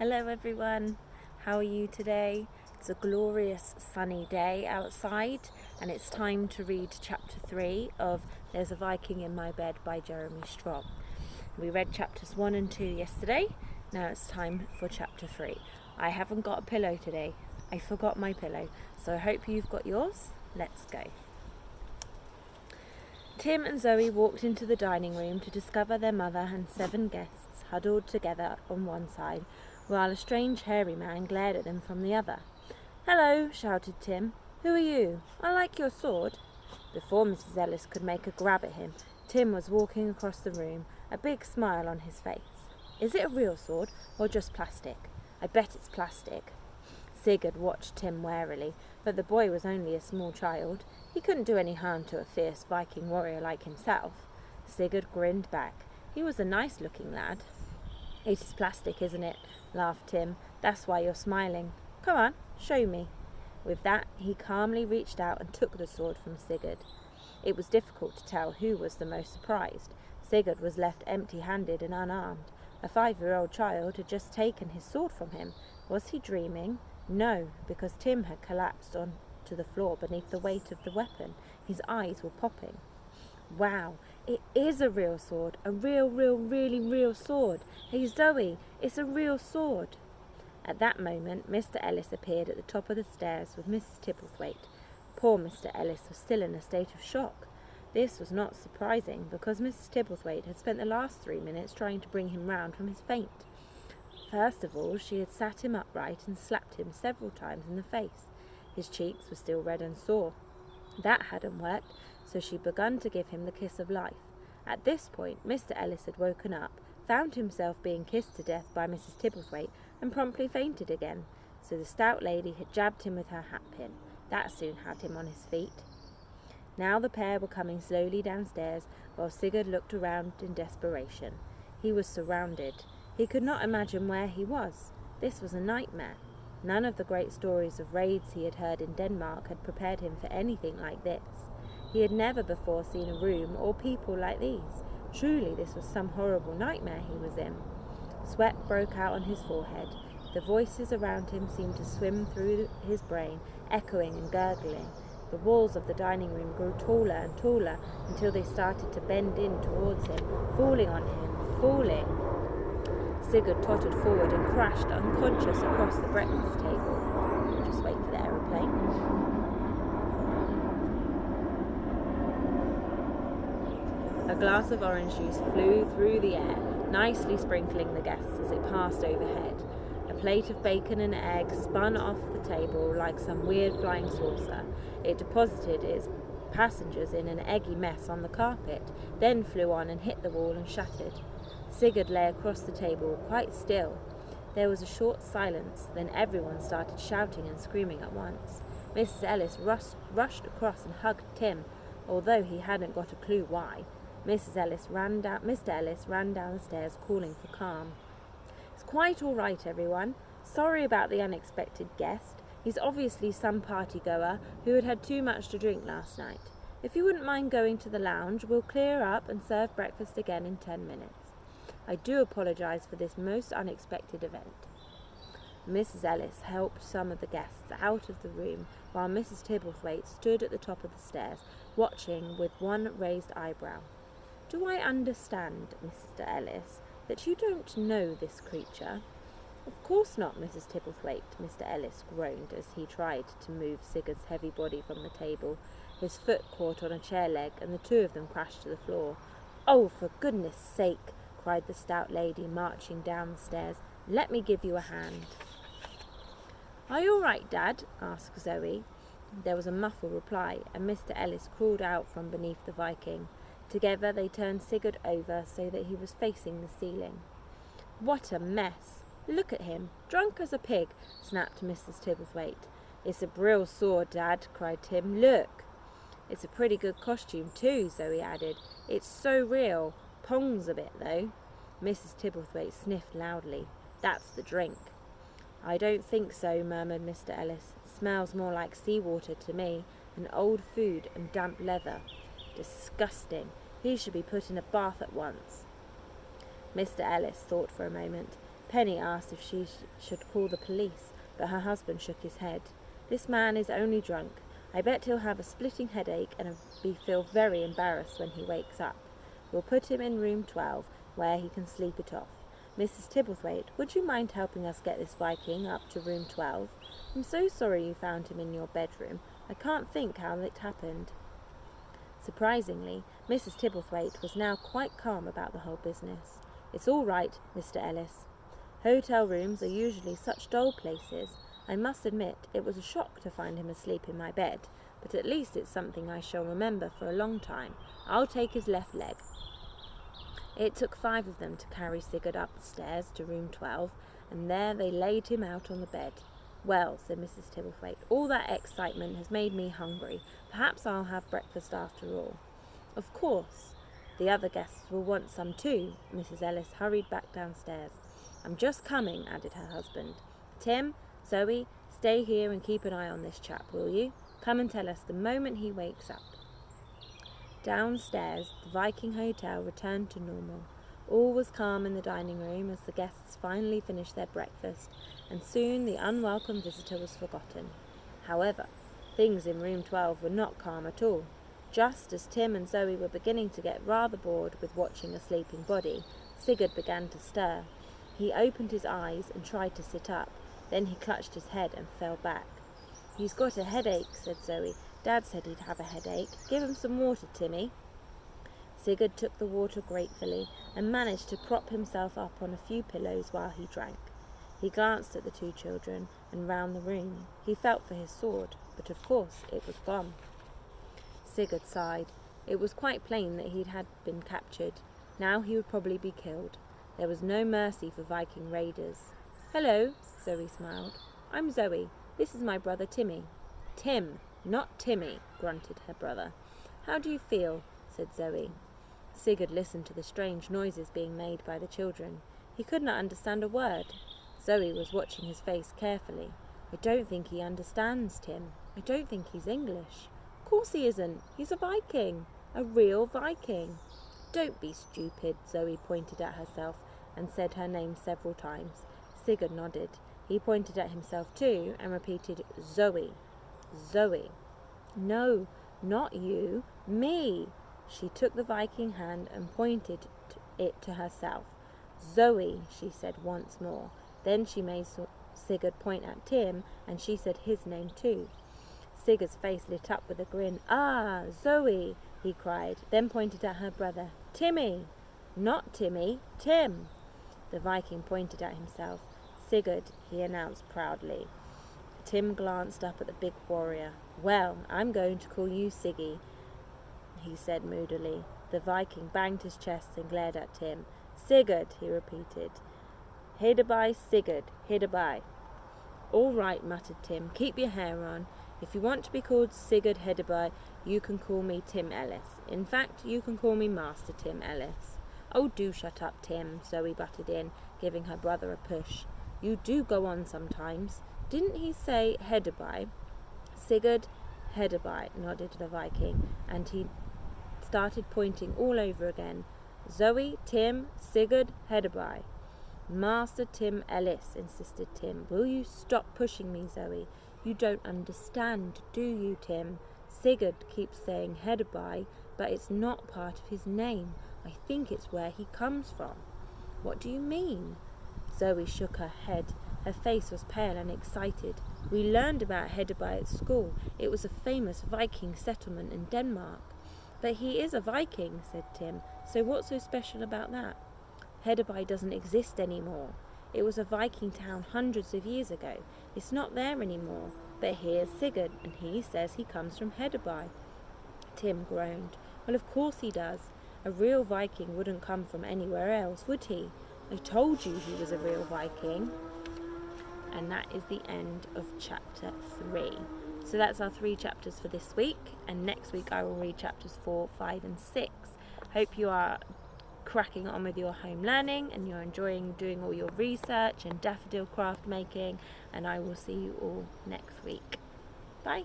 Hello everyone, how are you today? It's a glorious sunny day outside and it's time to read chapter 3 of There's a Viking in My Bed by Jeremy Strong. We read chapters 1 and 2 yesterday, now it's time for chapter 3. I haven't got a pillow today, I forgot my pillow, so I hope you've got yours. Let's go. Tim and Zoe walked into the dining room to discover their mother and 7 guests huddled together on one side, while a strange hairy man glared at them from the other. "Hello," shouted Tim. "Who are you? I like your sword." Before Mrs. Ellis could make a grab at him, Tim was walking across the room, a big smile on his face. "Is it a real sword or just plastic?" "I bet it's plastic." Sigurd watched Tim warily, but the boy was only a small child. He couldn't do any harm to a fierce Viking warrior like himself. Sigurd grinned back. He was a nice-looking lad. "It is plastic, isn't it?" laughed Tim. "That's why you're smiling. Come on, show me." With that, he calmly reached out and took the sword from Sigurd. It was difficult to tell who was the most surprised. Sigurd was left empty-handed and unarmed. A 5-year-old child had just taken his sword from him. Was he dreaming? No, because Tim had collapsed onto the floor beneath the weight of the weapon. His eyes were popping. "Wow, it is a real sword. A really real sword. Hey Zoe, it's a real sword." At that moment, Mr. Ellis appeared at the top of the stairs with Mrs. Tibblethwaite. Poor Mr. Ellis was still in a state of shock. This was not surprising, because Mrs. Tibblethwaite had spent the last 3 minutes trying to bring him round from his faint. First of all, she had sat him upright and slapped him several times in the face. His cheeks were still red and sore. That hadn't worked, so she'd begun to give him the kiss of life. At this point, Mr. Ellis had woken up, found himself being kissed to death by Mrs. Tibblethwaite, and promptly fainted again. So the stout lady had jabbed him with her hatpin. That soon had him on his feet. Now the pair were coming slowly downstairs, while Sigurd looked around in desperation. He was surrounded. He could not imagine where he was. This was a nightmare. None of the great stories of raids he had heard in Denmark had prepared him for anything like this. He had never before seen a room or people like these. Truly, this was some horrible nightmare he was in. Sweat broke out on his forehead. The voices around him seemed to swim through his brain, echoing and gurgling. The walls of the dining room grew taller and taller until they started to bend in towards him, falling on him, falling. Sigurd tottered forward and crashed unconscious across the breakfast table. Just wait for the aeroplane. A glass of orange juice flew through the air, nicely sprinkling the guests as it passed overhead. A plate of bacon and eggs spun off the table like some weird flying saucer. It deposited its passengers in an eggy mess on the carpet, then flew on and hit the wall and shattered. Sigurd lay across the table, quite still. There was a short silence, then everyone started shouting and screaming at once. Mrs. Ellis rushed across and hugged Tim, although he hadn't got a clue why. Mr. Ellis ran down the stairs, calling for calm. "It's quite all right, everyone. Sorry about the unexpected guest. He's obviously some party-goer who had had too much to drink last night. If you wouldn't mind going to the lounge, we'll clear up and serve breakfast again in 10 minutes. I do apologise for this most unexpected event." Mrs. Ellis helped some of the guests out of the room, while Mrs. Tibblethwaite stood at the top of the stairs, watching with one raised eyebrow. "Do I understand, Mr. Ellis, that you don't know this creature?" "Of course not, Mrs. Tibblethwaite," Mr. Ellis groaned as he tried to move Sigurd's heavy body from the table. His foot caught on a chair leg, and the two of them crashed to the floor. "Oh, for goodness sake," cried the stout lady, marching down the stairs. "Let me give you a hand." "Are you all right, Dad?" asked Zoe. There was a muffled reply, and Mr. Ellis crawled out from beneath the Viking. Together they turned Sigurd over so that he was facing the ceiling. "What a mess! Look at him, drunk as a pig," snapped Mrs. Tibblethwaite. "It's a brill sword, Dad," cried Tim. "Look." "It's a pretty good costume too," Zoe added. "It's so real. Pongs a bit, though." Mrs. Tibblethwaite sniffed loudly. "That's the drink." "I don't think so," murmured Mr. Ellis. "Smells more like seawater to me, and old food and damp leather. Disgusting. He should be put in a bath at once." Mr. Ellis thought for a moment. Penny asked if she should call the police, but her husband shook his head. This man is only drunk. I bet he'll have a splitting headache and feel very embarrassed when he wakes up. We'll put him in room 12, where he can sleep it off. Mrs. Tibblethwaite, would you mind helping us get this Viking up to room 12? I'm so sorry you found him in your bedroom. I can't think how it happened. Surprisingly, Mrs. Tibblethwaite was now quite calm about the whole business. It's all right, Mr. Ellis. Hotel rooms are usually such dull places. I must admit it was a shock to find him asleep in my bed, but at least it's something I shall remember for a long time. I'll take his left leg. It took 5 of them to carry Sigurd up the stairs to room 12, and there they laid him out on the bed. Well, said Mrs. Tibblethwaite, all that excitement has made me hungry. Perhaps I'll have breakfast after all. Of course. The other guests will want some too. Mrs. Ellis hurried back downstairs. I'm just coming, added her husband. Tim, Zoe, stay here and keep an eye on this chap, will you? Come and tell us the moment he wakes up. Downstairs, the Viking Hotel returned to normal. All was calm in the dining room as the guests finally finished their breakfast, and soon the unwelcome visitor was forgotten. However, things in room 12 were not calm at all. Just as Tim and Zoe were beginning to get rather bored with watching a sleeping body, Sigurd began to stir. He opened his eyes and tried to sit up. Then he clutched his head and fell back. He's got a headache, said Zoe. Dad said he'd have a headache. Give him some water, Timmy. Sigurd took the water gratefully and managed to prop himself up on a few pillows while he drank. He glanced at the 2 children and round the room. He felt for his sword, but of course it was gone. Sigurd sighed. It was quite plain that he had been captured. Now he would probably be killed. There was no mercy for Viking raiders. Hello, Zoe smiled. I'm Zoe. This is my brother Timmy. Tim, not Timmy, grunted her brother. How do you feel? Said Zoe. Sigurd listened to the strange noises being made by the children. He could not understand a word. Zoe was watching his face carefully. I don't think he understands, Tim. I don't think he's English. Of course he isn't. He's a Viking. A real Viking. Don't be stupid, Zoe pointed at herself and said her name several times. Sigurd nodded. He pointed at himself too and repeated, Zoe. Zoe. No, not you. Me. She took the Viking hand and pointed it to herself. Zoe, she said once more. Then she made Sigurd point at Tim, and she said his name too. Sigurd's face lit up with a grin. Ah, Zoe, he cried, then pointed at her brother. Timmy. Not Timmy, Tim. The Viking pointed at himself. Sigurd, he announced proudly. Tim glanced up at the big warrior. Well, I'm going to call you Siggy, he said moodily. The Viking banged his chest and glared at Tim. Sigurd, he repeated. Hidaby, Sigurd, Hidaby. All right, muttered Tim. Keep your hair on. If you want to be called Sigurd Hidaby, you can call me Tim Ellis. In fact, you can call me Master Tim Ellis. Oh, do shut up, Tim, Zoe butted in, giving her brother a push. You do go on sometimes. Didn't he say Hidaby? Sigurd Hidaby, nodded the Viking, and he started pointing all over again. Zoe, Tim, Sigurd Hidaby. Master Tim Ellis, insisted Tim. Will you stop pushing me, Zoe? You don't understand, do you, Tim? Sigurd keeps saying Hidaby, but it's not part of his name. I think it's where he comes from. What do you mean? Zoe shook her head. Her face was pale and excited. We learned about Hidaby at school. It was a famous Viking settlement in Denmark. But he is a Viking, said Tim. So what's so special about that? Hidaby doesn't exist anymore. It was a Viking town hundreds of years ago. It's not there anymore. But here's Sigurd, and he says he comes from Hidaby. Tim groaned. Well, of course he does. A real Viking wouldn't come from anywhere else, would he? I told you he was a real Viking. And that is the end of chapter 3. So that's our 3 chapters for this week, and next week I will read chapters 4, 5 and 6. Hope you are cracking on with your home learning and you're enjoying doing all your research and daffodil craft making, and I will see you all next week. Bye.